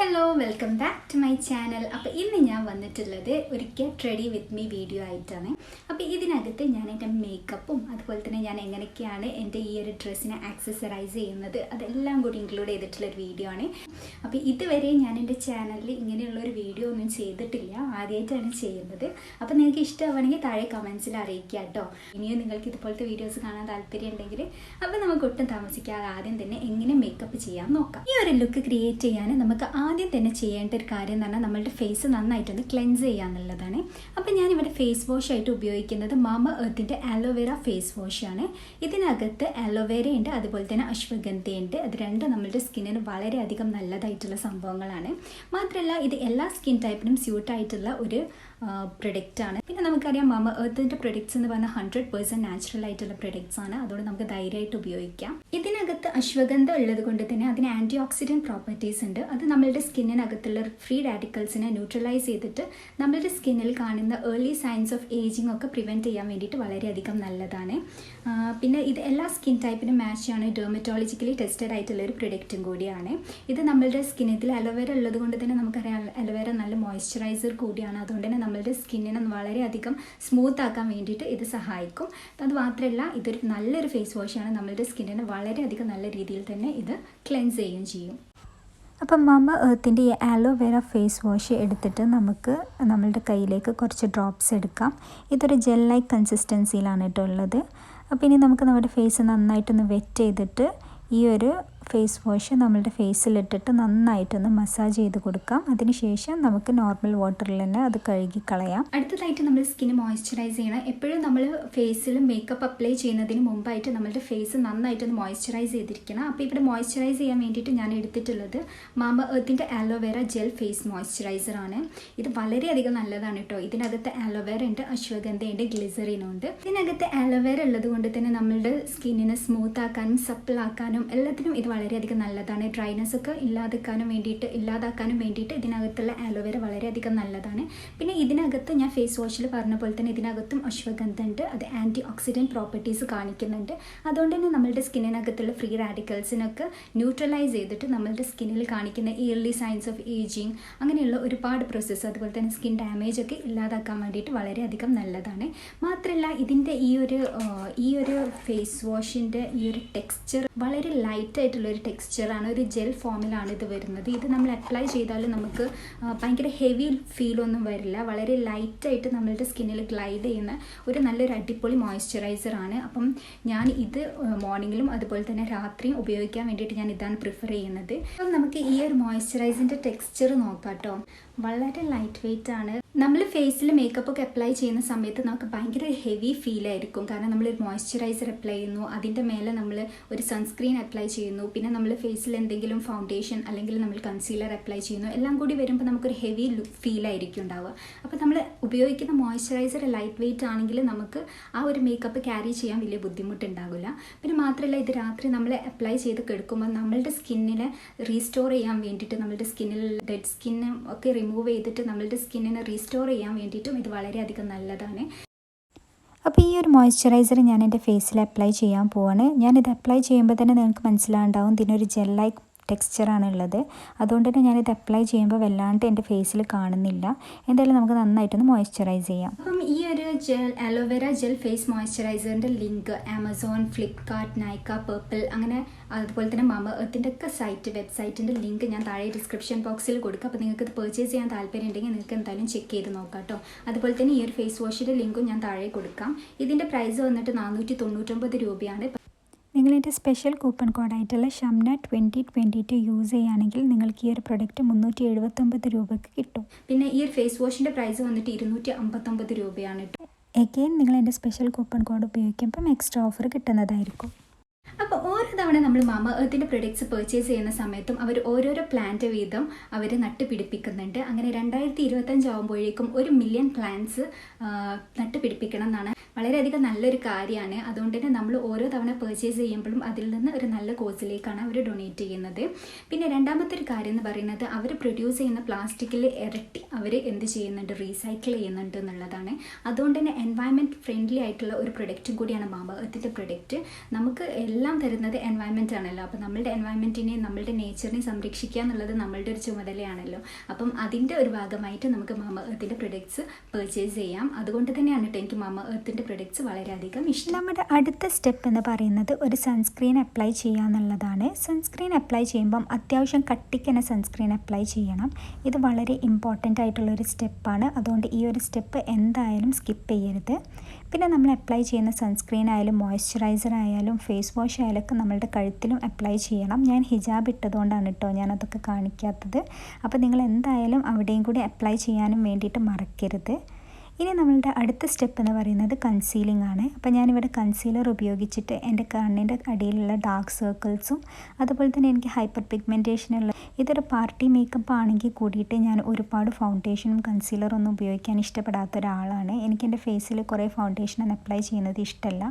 Hello welcome back to my channel. അപ്പോൾ ഇന്ന് ഞാൻ വന്നിട്ടുള്ളത് ഒരു get ready with me video ആയിട്ടാണ്. അപ്പോൾ ഇതിനകത്ത് ഞാൻ എൻ്റെ മേക്കപ്പും അതുപോലെ തന്നെ ഞാൻ എങ്ങനെയൊക്കെയാണ് എൻ്റെ ഈ ഒരു ഡ്രസ്സിനെ ആക്സസറൈസ് ചെയ്യുന്നത് അതെല്ലാം കൂടി ഇൻക്ലൂഡ് ചെയ്തിട്ടുള്ളൊരു വീഡിയോ ആണ്. അപ്പോൾ ഇതുവരെ ഞാൻ എൻ്റെ ചാനലിൽ ഇങ്ങനെയുള്ളൊരു വീഡിയോ ഒന്നും ചെയ്തിട്ടില്ല, ആദ്യമായിട്ടാണ് ചെയ്യുന്നത്. അപ്പോൾ നിങ്ങൾക്ക് ഇഷ്ടമാണെങ്കിൽ താഴെ കമൻസിൽ അറിയിക്കുക കേട്ടോ. ഇനിയും നിങ്ങൾക്ക് ഇതുപോലത്തെ വീഡിയോസ് കാണാൻ താല്പര്യം ഉണ്ടെങ്കിൽ അപ്പോൾ നമുക്ക് ഒട്ടും താമസിക്കാതെ ആദ്യം തന്നെ എങ്ങനെ മേക്കപ്പ് ചെയ്യാൻ നോക്കാം. ഈ ഒരു ലുക്ക് ക്രിയേറ്റ് ചെയ്യാൻ നമുക്ക് ആദ്യം തന്നെ ചെയ്യേണ്ട ഒരു കാര്യം എന്ന് പറഞ്ഞാൽ നമ്മളുടെ ഫേസ് നന്നായിട്ടൊന്ന് ക്ലെൻസ് ചെയ്യുക എന്നുള്ളതാണ്. അപ്പോൾ ഞാനിവിടെ ഫേസ് വാഷ് ആയിട്ട് ഉപയോഗിക്കുന്നത് Mamaearthന്റെ ആലോവേര ഫേസ് വാഷാണ്. ഇതിനകത്ത് ആലോവേര ഉണ്ട്, അതുപോലെ തന്നെ അശ്വഗന്ധയുണ്ട്. അത് രണ്ടും നമ്മളുടെ സ്കിന്നിന് വളരെയധികം നല്ലതായിട്ടുള്ള സംഭവങ്ങളാണ്. മാത്രമല്ല ഇത് എല്ലാ സ്കിൻ ടൈപ്പിനും സ്യൂട്ടായിട്ടുള്ള ഒരു പ്രൊഡക്റ്റാണ്. പിന്നെ നമുക്കറിയാം Mamaearthന്റെ പ്രൊഡക്ട്സ് എന്ന് പറഞ്ഞാൽ 100% നാച്ചുറൽ ആയിട്ടുള്ള പ്രൊഡക്ട്സ് ആണ്. അതുകൊണ്ട് നമുക്ക് ധൈര്യമായിട്ട് ഉപയോഗിക്കാം. ഇതിനകത്ത് അശ്വഗന്ധ ഉള്ളത് കൊണ്ട് തന്നെ അതിന് ആൻറ്റി ഓക്സിഡൻറ്റ് പ്രോപ്പർട്ടീസ് ഉണ്ട്. അത് നമ്മളുടെ സ്കിന്നിനകത്തുള്ള ഫ്രീ റാഡിക്കൽസിനെ ന്യൂട്രലൈസ് ചെയ്തിട്ട് നമ്മളുടെ സ്കിന്നിൽ കാണുന്ന ഏർലി സൈൻസ് ഓഫ് ഏജിങ് ഒക്കെ പ്രിവെൻറ്റ് ചെയ്യാൻ വേണ്ടിയിട്ട് വളരെയധികം നല്ലതാണ്. പിന്നെ ഇത് എല്ലാ സ്കിൻ ടൈപ്പിനും മാച്ചാണ്, ഡെർമറ്റോളജിക്കലി ടെസ്റ്റഡ് ആയിട്ടുള്ള ഒരു പ്രൊഡക്റ്റും കൂടിയാണ്. ഇത് നമ്മളുടെ സ്കിന്നിൽ അലോവേര ഉള്ളത് കൊണ്ട് തന്നെ നമുക്കറിയാം അലോവേര നല്ല മോയ്സ്ചറൈസർ കൂടിയാണ്. അതുകൊണ്ട് തന്നെ നമ്മളുടെ സ്കിന്നിനെ വളരെയധികം സ്മൂത്ത് ആക്കാൻ വേണ്ടിയിട്ട് ഇത് സഹായിക്കും. അത് മാത്രമല്ല ഇതൊരു നല്ലൊരു ഫേസ് വാഷാണ്. നമ്മളുടെ സ്കിന്നിനെ വളരെയധികം നല്ല രീതിയിൽ തന്നെ ഇത് ക്ലെൻസ് ചെയ്യുകയും ചെയ്യും. അപ്പം Mamaearthന്റെ ഈ ആലോവേര ഫേസ് വാഷ് എടുത്തിട്ട് നമുക്ക് നമ്മളുടെ കയ്യിലേക്ക് കുറച്ച് ഡ്രോപ്സ് എടുക്കാം. ഇതൊരു ജെൽ ലൈക്ക് കൺസിസ്റ്റൻസിയിലാണ് കേട്ടോ ഉള്ളത്. അപ്പോൾ ഇനി നമുക്ക് നമ്മുടെ ഫേസ് നന്നായിട്ടൊന്ന് വെറ്റ് ചെയ്തിട്ട് ഈ ഒരു ഫേസ് വാഷ് നമ്മളുടെ ഫേസിലിട്ടിട്ട് നന്നായിട്ടൊന്ന് മസാജ് ചെയ്ത് കൊടുക്കാം. അതിനുശേഷം നമുക്ക് നോർമൽ വാട്ടറിൽ തന്നെ അത് കഴുകി കളയാം. അടുത്തതായിട്ട് നമ്മൾ സ്കിന്ന് മോയ്സ്ചറൈസ് ചെയ്യണം. എപ്പോഴും നമ്മൾ ഫേസിൽ മേക്കപ്പ് അപ്ലൈ ചെയ്യുന്നതിന് മുമ്പായിട്ട് നമ്മളുടെ ഫേസ് നന്നായിട്ടൊന്ന് മോയ്സ്ചറൈസ് ചെയ്തിരിക്കണം. അപ്പോൾ ഇവിടെ മോയ്സ്ചറൈസ് ചെയ്യാൻ വേണ്ടിയിട്ട് ഞാൻ എടുത്തിട്ടുള്ളത് Mamaearthന്റെ ആലോവേര ജെൽ ഫേസ് മോയ്സ്ചറൈസർ ആണ്. ഇത് വളരെയധികം നല്ലതാണ് കേട്ടോ. ഇതിനകത്ത് ആലോവേര ഉണ്ട്, അശ്വഗന്ധയുണ്ട്, ഗ്ലിസറിനും ഉണ്ട്. ഇതിനകത്ത് ആലോവേര ഉള്ളത് കൊണ്ട് തന്നെ നമ്മളുടെ സ്കിന്നിനെ സ്മൂത്ത് ആക്കാനും സപ്പിളാക്കാനും എല്ലാത്തിനും ഇത് വളരെയധികം നല്ലതാണ്. ഡ്രൈനെസ് ഒക്കെ ഇല്ലാതാക്കാനും വേണ്ടിയിട്ട് ഇതിനകത്തുള്ള ആലോവേര വളരെയധികം നല്ലതാണ്. പിന്നെ ഇതിനകത്ത് ഞാൻ ഫേസ് വാഷിൽ പറഞ്ഞ പോലെ തന്നെ ഇതിനകത്തും അശ്വഗന്ധ ഉണ്ട്. അത് ആൻറ്റി ഓക്സിഡൻറ്റ് പ്രോപ്പർട്ടീസ് കാണിക്കുന്നുണ്ട്. അതുകൊണ്ട് തന്നെ നമ്മളുടെ സ്കിന്നിനകത്തുള്ള ഫ്രീ റാഡിക്കൽസിനൊക്കെ ന്യൂട്രലൈസ് ചെയ്തിട്ട് നമ്മളുടെ സ്കിന്നിൽ കാണിക്കുന്ന ഇയർലി സൈൻസ് ഓഫ് ഏജിങ് അങ്ങനെയുള്ള ഒരുപാട് പ്രോസസ്സ് അതുപോലെ തന്നെ സ്കിൻ ഡാമേജ് ഒക്കെ ഇല്ലാതാക്കാൻ വേണ്ടിയിട്ട് വളരെയധികം നല്ലതാണ്. മാത്രമല്ല ഇതിൻ്റെ ഈ ഒരു ഫേസ് വാഷിൻ്റെ ഈ ഒരു ടെക്സ്ചർ വളരെ ലൈറ്റായിട്ടുള്ളൊരു ടെക്സ്ചറാണ്. ഒരു ജെൽ ഫോമിലാണ് ഇത് വരുന്നത്. ഇത് നമ്മൾ അപ്ലൈ ചെയ്താൽ നമുക്ക് ഭയങ്കര ഹെവി ഫീലൊന്നും വരില്ല. വളരെ ലൈറ്റായിട്ട് നമ്മളുടെ സ്കിന്നിൽ ഗ്ലൈഡ് ചെയ്യുന്ന ഒരു നല്ലൊരു അടിപൊളി മോയ്സ്ചറൈസറാണ്. അപ്പം ഞാൻ ഇത് മോർണിംഗിലും അതുപോലെ തന്നെ രാത്രിയും ഉപയോഗിക്കാൻ വേണ്ടിയിട്ട് ഞാൻ ഇതാണ് പ്രിഫർ ചെയ്യുന്നത്. അപ്പം നമുക്ക് ഈ ഒരു മോയ്സ്ചറൈസിൻ്റെ ടെക്സ്ചർ നോക്കാം കേട്ടോ. വളരെ ലൈറ്റ് വെയ്റ്റ് ആണ്. നമ്മൾ ഫേസിൽ മേക്കപ്പ് ഒക്കെ അപ്ലൈ ചെയ്യുന്ന സമയത്ത് നമുക്ക് ഭയങ്കര ഹെവി ഫീൽ ആയിരിക്കും. കാരണം നമ്മൾ മോയ്സ്ചറൈസർ അപ്ലൈ ചെയ്യുന്നു, അതിൻ്റെ മേലെ നമ്മൾ ഒരു സൺസ്ക്രീൻ അപ്ലൈ ചെയ്യുന്നു, പിന്നെ നമ്മൾ ഫേസിൽ എന്തെങ്കിലും ഫൗണ്ടേഷൻ അല്ലെങ്കിൽ നമ്മൾ കൺസീലർ അപ്ലൈ ചെയ്യുന്നു, എല്ലാം കൂടി വരുമ്പോൾ നമുക്കൊരു ഹെവി ഫീൽ ആയിരിക്കും ഉണ്ടാവുക. അപ്പോൾ നമ്മൾ ഉപയോഗിക്കുന്ന മോയ്സ്ചറൈസർ ലൈറ്റ് വെയ്റ്റ് ആണെങ്കിൽ നമുക്ക് ആ ഒരു മേക്കപ്പ് ക്യാരി ചെയ്യാൻ വലിയ ബുദ്ധിമുട്ടുണ്ടാവില്ല. പിന്നെ മാത്രമല്ല ഇത് രാത്രി നമ്മൾ അപ്ലൈ ചെയ്ത് കിടക്കുമ്പോൾ നമ്മളുടെ സ്കിന്നിനെ റീസ്റ്റോർ ചെയ്യാൻ വേണ്ടിയിട്ട് നമ്മളുടെ സ്കിന്നിൽ ഡെഡ് സ്കിന്നെ ഒക്കെ റിമൂവ് ചെയ്തിട്ട് നമ്മളുടെ സ്കിന്നിനെ റീസ്റ്റോർ ചെയ്യാൻ വേണ്ടിയിട്ടും ഇത് വളരെയധികം നല്ലതാണ്. അപ്പോൾ ഈ ഒരു മോയ്സ്ചറൈസർ ഞാൻ എൻ്റെ ഫേസിൽ അപ്ലൈ ചെയ്യാൻ പോവാണ്. ഞാനിത് അപ്ലൈ ചെയ്യുമ്പോൾ തന്നെ നിങ്ങൾക്ക് മനസ്സിലാവുണ്ടാവും ഇതിനൊരു ജെൽ ലൈക്ക് ടെക്സ്ചറാണ് ഉള്ളത്. അതുകൊണ്ട് തന്നെ ഞാനിത് അപ്ലൈ ചെയ്യുമ്പോൾ വല്ലാണ്ട് എൻ്റെ ഫേസിൽ കാണുന്നില്ല. എന്തായാലും നമുക്ക് നന്നായിട്ടൊന്ന് മോയ്സ്ചറൈസ് ചെയ്യാം. അപ്പം ഈ ഒരു ആലോവേര ജെൽ ഫേസ് മോയ്സ്ചറൈസറിൻ്റെ link Amazon, Flipkart, Nykaa, Purplle അങ്ങനെ അതുപോലെ തന്നെ Mamaearthന്റെ ഒക്കെ വെബ്സൈറ്റിൻ്റെ ലിങ്ക് ഞാൻ താഴെ ഡിസ്ക്രിപ്ഷൻ ബോക്സിൽ കൊടുക്കുക. അപ്പോൾ നിങ്ങൾക്ക് ഇത് പർച്ചേസ് ചെയ്യാൻ താല്പര്യം ഉണ്ടെങ്കിൽ നിങ്ങൾക്ക് എന്തായാലും ചെക്ക് ചെയ്ത് നോക്കാം കേട്ടോ. അതുപോലെ തന്നെ ഈ ഒരു ഫേസ് വാഷിൻ്റെ ലിങ്കും ഞാൻ താഴെ കൊടുക്കാം. ഇതിൻ്റെ പ്രൈസ് വന്നിട്ട് 499 രൂപയാണ്. നിങ്ങളതിൻ്റെ സ്പെഷ്യൽ കൂപ്പൺ കോഡായിട്ടുള്ള ഷംന 2022 യൂസ് ചെയ്യുകയാണെങ്കിൽ നിങ്ങൾക്ക് ഈ ഒരു പ്രൊഡക്റ്റ് 379 രൂപയ്ക്ക് കിട്ടും. പിന്നെ ഈ ഒരു ഫേസ് വാഷിൻ്റെ പ്രൈസ് വന്നിട്ട് 259 രൂപയാണ് കേട്ടോ. എഗെയിൻ നിങ്ങൾ എൻ്റെ സ്പെഷ്യൽ കൂപ്പൺ കോഡ് ഉപയോഗിക്കുമ്പം എക്സ്ട്രാ ഓഫർ കിട്ടുന്നതായിരിക്കും. അപ്പോൾ ഓരോ തവണ നമ്മൾ Mamaearthന്റെ പ്രൊഡക്ട്സ് പർച്ചേസ് ചെയ്യുന്ന സമയത്തും അവർ ഓരോരോ പ്ലാന്റ് വീതം അവർ നട്ടുപിടിപ്പിക്കുന്നുണ്ട്. അങ്ങനെ 2025 ആകുമ്പോഴേക്കും 1 മില്യൺ പ്ലാന്റ്സ് നട്ടുപിടിപ്പിക്കണം എന്നാണ്. വളരെയധികം നല്ലൊരു കാര്യമാണ്. അതുകൊണ്ട് തന്നെ നമ്മൾ ഓരോ തവണ പർച്ചേസ് ചെയ്യുമ്പോഴും അതിൽ നിന്ന് ഒരു നല്ല കോസിലേക്കാണ് അവർ ഡൊണേറ്റ് ചെയ്യുന്നത്. പിന്നെ രണ്ടാമത്തെ ഒരു കാര്യം എന്ന് പറയുന്നത് അവർ പ്രൊഡ്യൂസ് ചെയ്യുന്ന പ്ലാസ്റ്റിക്കിൽ ഇരട്ടി അവർ എന്ത് ചെയ്യുന്നുണ്ട്, റീസൈക്കിൾ ചെയ്യുന്നുണ്ട് എന്നുള്ളതാണ്. അതുകൊണ്ട് തന്നെ എൻവയൺമെൻറ്റ് ഫ്രണ്ട്ലി ആയിട്ടുള്ള ഒരു പ്രൊഡക്റ്റും കൂടിയാണ് Mamaearthന്റെ പ്രൊഡക്റ്റ്. നമുക്ക് എല്ലാം തരുന്നത് എൻവയൺമെൻറ്റ് ആണല്ലോ. അപ്പോൾ നമ്മളുടെ എൻവയൺമെൻറ്റിനെയും നമ്മളുടെ നേച്ചറിനെയും സംരക്ഷിക്കുക എന്നുള്ളത് നമ്മളുടെ ഒരു ചുമതലയാണല്ലോ. അപ്പം അതിൻ്റെ ഒരു ഭാഗമായിട്ട് നമുക്ക് Mamaearthൻ്റെ പ്രൊഡക്ട്സ് പർച്ചേസ് ചെയ്യാം. അതുകൊണ്ട് തന്നെയാണ് കേട്ടോ എനിക്ക് Mamaearthൻ്റെ പ്രൊഡക്ട്സ് വളരെയധികം ഇഷ്ടം. നമ്മുടെ അടുത്ത സ്റ്റെപ്പ് എന്ന് പറയുന്നത് ഒരു സൺസ്ക്രീൻ അപ്ലൈ ചെയ്യുക എന്നുള്ളതാണ്. സൺസ്ക്രീൻ അപ്ലൈ ചെയ്യുമ്പം അത്യാവശ്യം കട്ടിക്ക് തന്നെ സൺസ്ക്രീൻ അപ്ലൈ ചെയ്യണം. ഇത് വളരെ ഇമ്പോർട്ടൻ്റ് ആയിട്ടുള്ളൊരു സ്റ്റെപ്പാണ്. അതുകൊണ്ട് ഈ ഒരു സ്റ്റെപ്പ് എന്തായാലും സ്കിപ്പ് ചെയ്യരുത്. പിന്നെ നമ്മൾ അപ്ലൈ ചെയ്യുന്ന സൺസ്ക്രീൻ ആയാലും മോയ്സ്ചറൈസർ ആയാലും ഫേസ് വാഷ് ആയാലൊക്കെ നമ്മളുടെ കഴുത്തിലും അപ്ലൈ ചെയ്യണം. ഞാൻ ഹിജാബ് ഇട്ടതുകൊണ്ടാണ് കേട്ടോ ഞാനതൊക്കെ കാണിക്കാത്തത്. അപ്പോൾ നിങ്ങൾ എന്തായാലും അവിടെയും കൂടി അപ്ലൈ ചെയ്യാനും വേണ്ടിയിട്ട് മറക്കരുത്. ഇനി നമ്മളുടെ അടുത്ത സ്റ്റെപ്പ് എന്ന് പറയുന്നത് കൺസീലിംഗ് ആണ്. അപ്പോൾ ഞാനിവിടെ കൺസീലർ ഉപയോഗിച്ചിട്ട് എൻ്റെ കണ്ണിൻ്റെ അടിയിലുള്ള ഡാർക്ക് സർക്കിൾസും അതുപോലെ തന്നെ എനിക്ക് ഹൈപ്പർ പിഗ്മെൻറ്റേഷനുള്ള ഇതൊരു പാർട്ടി മേക്കപ്പ് ആണെങ്കിൽ കൂടിയിട്ട് ഞാൻ ഒരുപാട് ഫൗണ്ടേഷനും കൺസീലറും ഒന്നും ഉപയോഗിക്കാൻ ഇഷ്ടപ്പെടാത്ത ഒരാളാണ്. എനിക്ക് എൻ്റെ ഫേസിൽ കുറേ ഫൗണ്ടേഷൻ അപ്ലൈ ചെയ്യുന്നത് ഇഷ്ടമല്ല.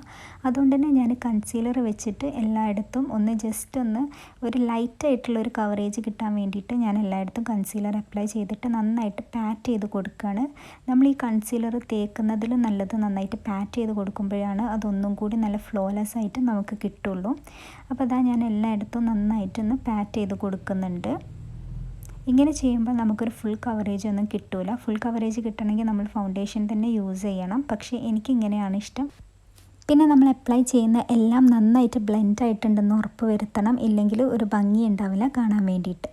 അതുകൊണ്ട് തന്നെ ഞാൻ കൺസീലർ വെച്ചിട്ട് എല്ലായിടത്തും ഒന്ന് ജസ്റ്റ് ഒന്ന് ഒരു ലൈറ്റായിട്ടുള്ള ഒരു കവറേജ് കിട്ടാൻ വേണ്ടിയിട്ട് ഞാൻ എല്ലായിടത്തും കൺസീലർ അപ്ലൈ ചെയ്തിട്ട് നന്നായിട്ട് പാറ്റ് ചെയ്ത് കൊടുക്കുകയാണ്. നമ്മൾ ഈ കൺസീലർ തേക്കുന്നതിലും നല്ലത് നന്നായിട്ട് പാറ്റ് ചെയ്ത് കൊടുക്കുമ്പോഴാണ് അതൊന്നും കൂടി നല്ല ഫ്ലോലെസ് ആയിട്ട് നമുക്ക് കിട്ടുള്ളൂ. അപ്പോൾ അതാ ഞാൻ എല്ലായിടത്തും നന്നായിട്ടൊന്ന് പാറ്റ് ചെയ്ത് കൊടുക്കുന്നുണ്ട്. ഇങ്ങനെ ചെയ്യുമ്പോൾ നമുക്കൊരു ഫുൾ കവറേജ് ഒന്നും കിട്ടില്ല. ഫുൾ കവറേജ് കിട്ടണമെങ്കിൽ നമ്മൾ ഫൗണ്ടേഷൻ തന്നെ യൂസ് ചെയ്യണം. പക്ഷേ എനിക്കിങ്ങനെയാണ് ഇഷ്ടം. പിന്നെ നമ്മൾ അപ്ലൈ ചെയ്യുന്ന എല്ലാം നന്നായിട്ട് ബ്ലെൻഡ് ആയിട്ടുണ്ടെന്ന് ഉറപ്പ് വരുത്തണം. ഇല്ലെങ്കിൽ ഒരു ഭംഗി ഉണ്ടാവില്ല കാണാൻ വേണ്ടിയിട്ട്.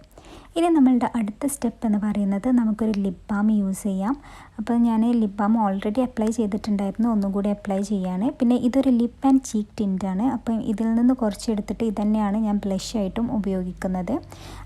ഇനി നമ്മളുടെ അടുത്ത സ്റ്റെപ്പ് എന്ന് പറയുന്നത് നമുക്കൊരു ലിപ് ബാം യൂസ് ചെയ്യാം. അപ്പോൾ ഞാൻ ലിപ് ബാം ഓൾറെഡി അപ്ലൈ ചെയ്തിട്ടുണ്ടായിരുന്നു, ഒന്നും കൂടി അപ്ലൈ ചെയ്യാണ്. പിന്നെ ഇതൊരു ലിപ്പ് ആൻഡ് ചീക്ക് ടിൻ്റാണ്. അപ്പം ഇതിൽ നിന്ന് കുറച്ചെടുത്തിട്ട് ഇതന്നെയാണ് ഞാൻ ബ്ലഷ് ആയിട്ടും ഉപയോഗിക്കുന്നത്.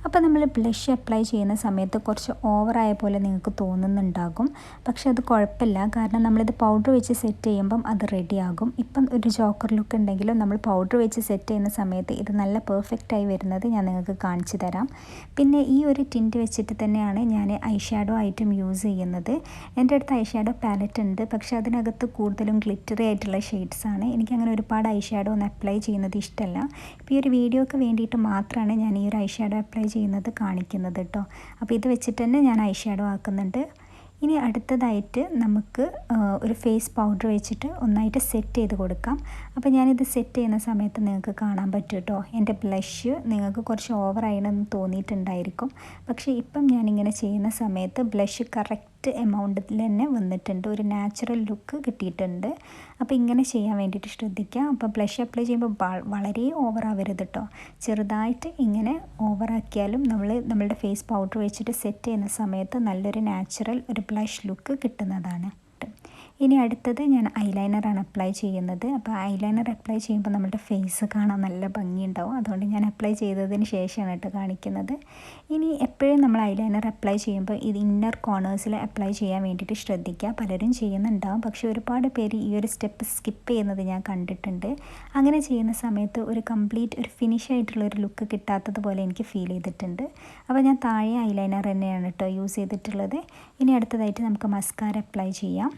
അപ്പോൾ നമ്മൾ ബ്ലഷ് അപ്ലൈ ചെയ്യുന്ന സമയത്ത് കുറച്ച് ഓവറായ പോലെ നിങ്ങൾക്ക് തോന്നുന്നുണ്ടാകും. പക്ഷെ അത് കുഴപ്പമില്ല, കാരണം നമ്മളിത് പൗഡർ വെച്ച് സെറ്റ് ചെയ്യുമ്പം അത് റെഡിയാകും. ഇപ്പം ഒരു ജോക്കർ ലുക്ക് ഉണ്ടെങ്കിലും നമ്മൾ പൗഡർ വെച്ച് സെറ്റ് ചെയ്യുന്ന സമയത്ത് ഇത് നല്ല പെർഫെക്റ്റായി വരുന്നത് ഞാൻ നിങ്ങൾക്ക് കാണിച്ചു തരാം. പിന്നെ ഈ ഒരു ടിൻറ്റ് വെച്ചിട്ട് തന്നെയാണ് ഞാൻ ഐ ഷാഡോ ആയിട്ടും യൂസ് ചെയ്യുന്നത്. എൻ്റെ അടുത്ത് ഐ ഷാഡോ പാലറ്റ് ഉണ്ട്, പക്ഷേ അതിനകത്ത് കൂടുതലും ഗ്ലിറ്ററി ആയിട്ടുള്ള ഷെയ്ഡ്സാണ്. എനിക്കങ്ങനെ ഒരുപാട് ഐ ഷാഡോ ഒന്നും അപ്ലൈ ചെയ്യുന്നത് ഇഷ്ടമല്ല. ഇപ്പോൾ ഈ ഒരു വീഡിയോക്ക് വേണ്ടിയിട്ട് മാത്രമാണ് ഞാൻ ഈ ഒരു ഐ ഷാഡോ അപ്ലൈ ചെയ്യുന്നത് കാണിക്കുന്നത് കേട്ടോ. അപ്പോൾ ഇത് വെച്ചിട്ട് തന്നെ ഞാൻ ഐ ഷാഡോ ആക്കുന്നുണ്ട്. ഇനി അടുത്തതായിട്ട് നമുക്ക് ഒരു ഫേസ് പൗഡർ വെച്ചിട്ട് ഒന്നായിട്ട് സെറ്റ് ചെയ്ത് കൊടുക്കാം. അപ്പോൾ ഞാനിത് സെറ്റ് ചെയ്യുന്ന സമയത്ത് നിങ്ങൾക്ക് കാണാൻ പറ്റും കേട്ടോ, എൻ്റെ ബ്ലഷ് നിങ്ങൾക്ക് കുറച്ച് ഓവറായിണെന്ന് തോന്നിയിട്ടുണ്ടായിരിക്കും. പക്ഷേ ഇപ്പം ഞാനിങ്ങനെ ചെയ്യുന്ന സമയത്ത് ബ്ലഷ് കറക്റ്റ് എമൗണ്ടിൽ തന്നെ വന്നിട്ടുണ്ട്, ഒരു നാച്ചുറൽ ലുക്ക് കിട്ടിയിട്ടുണ്ട്. അപ്പോൾ ഇങ്ങനെ ചെയ്യാൻ വേണ്ടിയിട്ട് ശ്രദ്ധിക്കുക. അപ്പോൾ ബ്ലഷ് അപ്ലൈ ചെയ്യുമ്പോൾ വളരെ ഓവറാവരുത് കേട്ടോ. ചെറുതായിട്ട് ഇങ്ങനെ ഓവറാക്കിയാലും നമ്മളുടെ ഫേസ് പൗഡർ വെച്ചിട്ട് സെറ്റ് ചെയ്യുന്ന സമയത്ത് നല്ലൊരു നാച്ചുറൽ ഒരു ബ്ലഷ് ലുക്ക് കിട്ടുന്നതാണ്. ഇനി അടുത്തത് ഞാൻ ഐലൈനറാണ് അപ്ലൈ ചെയ്യുന്നത്. അപ്പോൾ ഐലൈനർ അപ്ലൈ ചെയ്യുമ്പോൾ നമ്മുടെ ഫേസ് കാണാൻ നല്ല ഭംഗിയുണ്ടാവും. അതുകൊണ്ട് ഞാൻ അപ്ലൈ ചെയ്തതിന് ശേഷമാണ് കേട്ടോ കാണിക്കുന്നത്. ഇനി എപ്പോഴും നമ്മൾ ഐലൈനർ അപ്ലൈ ചെയ്യുമ്പോൾ ഇത് ഇന്നർ കോർണേഴ്സിൽ അപ്ലൈ ചെയ്യാൻ വേണ്ടിയിട്ട് ശ്രദ്ധിക്കുക. പലരും ചെയ്യുന്നുണ്ടാവും, പക്ഷേ ഒരുപാട് പേര് ഈ ഒരു സ്റ്റെപ്പ് സ്കിപ്പ് ചെയ്യുന്നത് ഞാൻ കണ്ടിട്ടുണ്ട്. അങ്ങനെ ചെയ്യുന്ന സമയത്ത് ഒരു കംപ്ലീറ്റ് ഒരു ഫിനിഷ് ആയിട്ടുള്ളൊരു ലുക്ക് കിട്ടാത്തതുപോലെ എനിക്ക് ഫീൽ ചെയ്തിട്ടുണ്ട്. അപ്പോൾ ഞാൻ താഴെ ഐലൈനർ തന്നെയാണ് കേട്ടോ യൂസ് ചെയ്തിട്ടുള്ളത്. ഇനി അടുത്തതായിട്ട് നമുക്ക് മസ്കാര അപ്ലൈ ചെയ്യാം.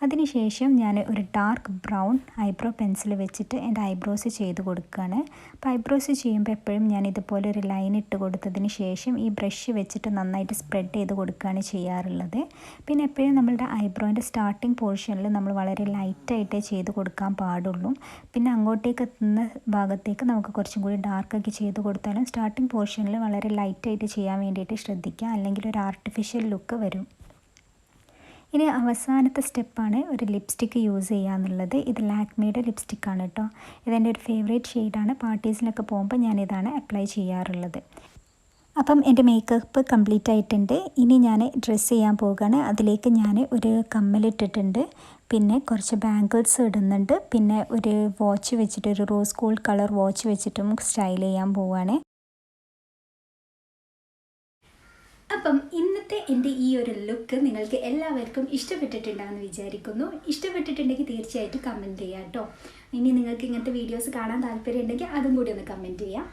അതിനുശേഷം ഞാൻ ഒരു ഡാർക്ക് ബ്രൗൺ ഐബ്രോ പെൻസിൽ വെച്ചിട്ട് എൻ്റെ ഐബ്രോസ് ചെയ്ത് കൊടുക്കുകയാണ്. അപ്പോൾ ഐബ്രോസ് ചെയ്യുമ്പോൾ എപ്പോഴും ഞാൻ ഇതുപോലെ ഒരു ലൈൻ ഇട്ട് കൊടുത്തതിന് ശേഷം ഈ ബ്രഷ് വെച്ചിട്ട് നന്നായിട്ട് സ്പ്രെഡ് ചെയ്ത് കൊടുക്കുകയാണ് ചെയ്യാറുള്ളത്. പിന്നെ എപ്പോഴും നമ്മളുടെ ഐബ്രോൻ്റെ സ്റ്റാർട്ടിങ് പോർഷനിൽ നമ്മൾ വളരെ ലൈറ്റായിട്ടേ ചെയ്ത് കൊടുക്കാൻ പാടുള്ളൂ. പിന്നെ അങ്ങോട്ടേക്ക് എത്തുന്ന ഭാഗത്തേക്ക് നമുക്ക് കുറച്ചും കൂടി ഡാർക്കൊക്കെ ചെയ്ത് കൊടുത്താലും സ്റ്റാർട്ടിങ് പോർഷനിൽ വളരെ ലൈറ്റായിട്ട് ചെയ്യാൻ വേണ്ടിയിട്ട് ശ്രദ്ധിക്കുക, അല്ലെങ്കിൽ ഒരു ആർട്ടിഫിഷ്യൽ ലുക്ക് വരും. ഇനി അവസാനത്തെ സ്റ്റെപ്പാണ് ഒരു ലിപ്സ്റ്റിക്ക് യൂസ് ചെയ്യുക എന്നുള്ളത്. ഇത് ലാക്മിയുടെ ലിപ്സ്റ്റിക്കാണ് കേട്ടോ. ഇതെൻ്റെ ഒരു ഫേവറേറ്റ് ഷെയ്ഡാണ്. പാർട്ടീസിലൊക്കെ പോകുമ്പോൾ ഞാനിതാണ് അപ്ലൈ ചെയ്യാറുള്ളത്. അപ്പം എൻ്റെ മേക്കപ്പ് കംപ്ലീറ്റ് ആയിട്ടുണ്ട്. ഇനി ഞാൻ ഡ്രസ്സ് ചെയ്യാൻ പോകുകയാണ്. അതിലേക്ക് ഞാൻ ഒരു കമ്മലിട്ടിട്ടുണ്ട്, പിന്നെ കുറച്ച് ബാംഗിൾസ് ഇടുന്നുണ്ട്, പിന്നെ ഒരു വാച്ച് വെച്ചിട്ട് ഒരു റോസ് ഗോൾഡ് കളർ വാച്ച് വെച്ചിട്ടും സ്റ്റൈൽ ചെയ്യാൻ പോവുകയാണ്. അപ്പം ഇന്നത്തെ എൻ്റെ ഈ ഒരു ലുക്ക് നിങ്ങൾക്ക് എല്ലാവർക്കും ഇഷ്ടപ്പെട്ടിട്ടുണ്ടാകുമെന്ന് വിചാരിക്കുന്നു. ഇഷ്ടപ്പെട്ടിട്ടുണ്ടെങ്കിൽ തീർച്ചയായിട്ടും കമൻറ്റ് ചെയ്യാം കേട്ടോ. ഇനി നിങ്ങൾക്ക് ഇങ്ങനത്തെ വീഡിയോസ് കാണാൻ താല്പര്യം ഉണ്ടെങ്കിൽ അതും കൂടി ഒന്ന് കമൻറ്റ് ചെയ്യാം.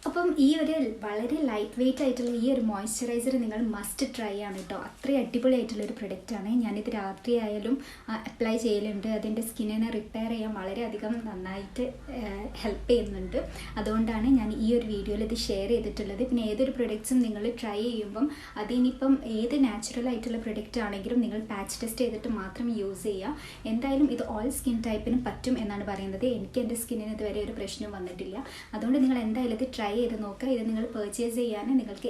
അപ്പം ഈ ഒരു വളരെ ലൈറ്റ് വെയ്റ്റ് ആയിട്ടുള്ള ഈ ഒരു മോയ്സ്ചറൈസർ നിങ്ങൾ മസ്റ്റ് ട്രൈ ആണ് കേട്ടോ. അത്രയും അടിപൊളിയായിട്ടുള്ളൊരു പ്രൊഡക്റ്റാണ്. ഞാനിത് രാത്രി ആയാലും അപ്ലൈ ചെയ്യലുണ്ട്. അതിൻ്റെ സ്കിന്നിനെ റിപ്പയർ ചെയ്യാൻ വളരെയധികം നന്നായിട്ട് ഹെൽപ്പ് ചെയ്യുന്നുണ്ട്. അതുകൊണ്ടാണ് ഞാൻ ഈ ഒരു വീഡിയോയിൽ ഇത് ഷെയർ ചെയ്തിട്ടുള്ളത്. പിന്നെ ഏതൊരു പ്രൊഡക്ട്സും നിങ്ങൾ ട്രൈ ചെയ്യുമ്പം അതിനിപ്പം ഏത് നാച്ചുറൽ ആയിട്ടുള്ള പ്രൊഡക്റ്റ് ആണെങ്കിലും നിങ്ങൾ പാച്ച് ടെസ്റ്റ് ചെയ്തിട്ട് മാത്രം യൂസ് ചെയ്യുക. എന്തായാലും ഇത് ഓൾ സ്കിൻ ടൈപ്പിനും പറ്റും എന്നാണ് പറയുന്നത്. എനിക്ക് എൻ്റെ സ്കിന്നിന് ഇതുവരെ ഒരു പ്രശ്നം വന്നിട്ടില്ല. അതുകൊണ്ട് നിങ്ങൾ എന്തായാലും ഇത് ട്രൈ ചെയ്ത് നോക്കുക. ഇത് നിങ്ങൾ പർച്ചേസ് ചെയ്യാൻ നിങ്ങൾക്ക്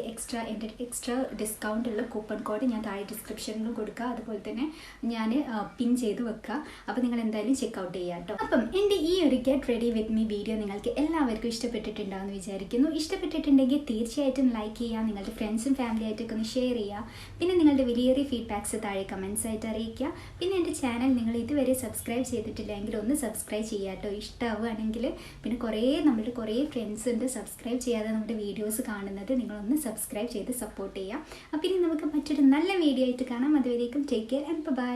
എൻ്റെ എക്സ്ട്രാ ഡിസ്കൗണ്ട് ഉള്ള കൂപ്പൺ കോഡ് ഞാൻ താഴെ ഡിസ്ക്രിപ്ഷനിലും കൊടുക്കുക. അതുപോലെ തന്നെ ഞാൻ പിൻ ചെയ്ത് വെക്കുക. അപ്പോൾ നിങ്ങൾ എന്തായാലും ചെക്കൗട്ട് ചെയ്യുക കേട്ടോ. അപ്പം എൻ്റെ ഈ ഒരു get ready with me video നിങ്ങൾക്ക് എല്ലാവർക്കും ഇഷ്ടപ്പെട്ടിട്ടുണ്ടാകുമെന്ന് വിചാരിക്കുന്നു. ഇഷ്ടപ്പെട്ടിട്ടുണ്ടെങ്കിൽ തീർച്ചയായിട്ടും ലൈക്ക് ചെയ്യുക. നിങ്ങളുടെ ഫ്രണ്ട്സും ഫാമിലി ആയിട്ടൊക്കെ ഒന്ന് ഷെയർ ചെയ്യുക. പിന്നെ നിങ്ങളുടെ വലിയ ഫീഡ്ബാക്ക്സ് താഴെ കമൻസ് ആയിട്ട് അറിയിക്കുക. പിന്നെ എൻ്റെ ചാനൽ നിങ്ങൾ ഇതുവരെ സബ്സ്ക്രൈബ് ചെയ്തിട്ടില്ലെങ്കിൽ ഒന്ന് സബ്സ്ക്രൈബ് ചെയ്യുക കേട്ടോ. ഇഷ്ടമാവുകയാണെങ്കിൽ. പിന്നെ നമ്മളുടെ കുറേ ഫ്രണ്ട്സ് ഉണ്ട് സബ്സ്ക്രൈബ് ചെയ്യാതെ നമ്മുടെ വീഡിയോസ് കാണുന്നത്. നിങ്ങളൊന്ന് സബ്സ്ക്രൈബ് ചെയ്ത് സപ്പോർട്ട് ചെയ്യുക. അപ്പോൾ ഇനി നമുക്ക് മറ്റൊരു നല്ല വീഡിയോ ആയിട്ട് കാണാം. അതുവരേക്കും ടേക്ക് കെയർ ആൻഡ് ബൈ.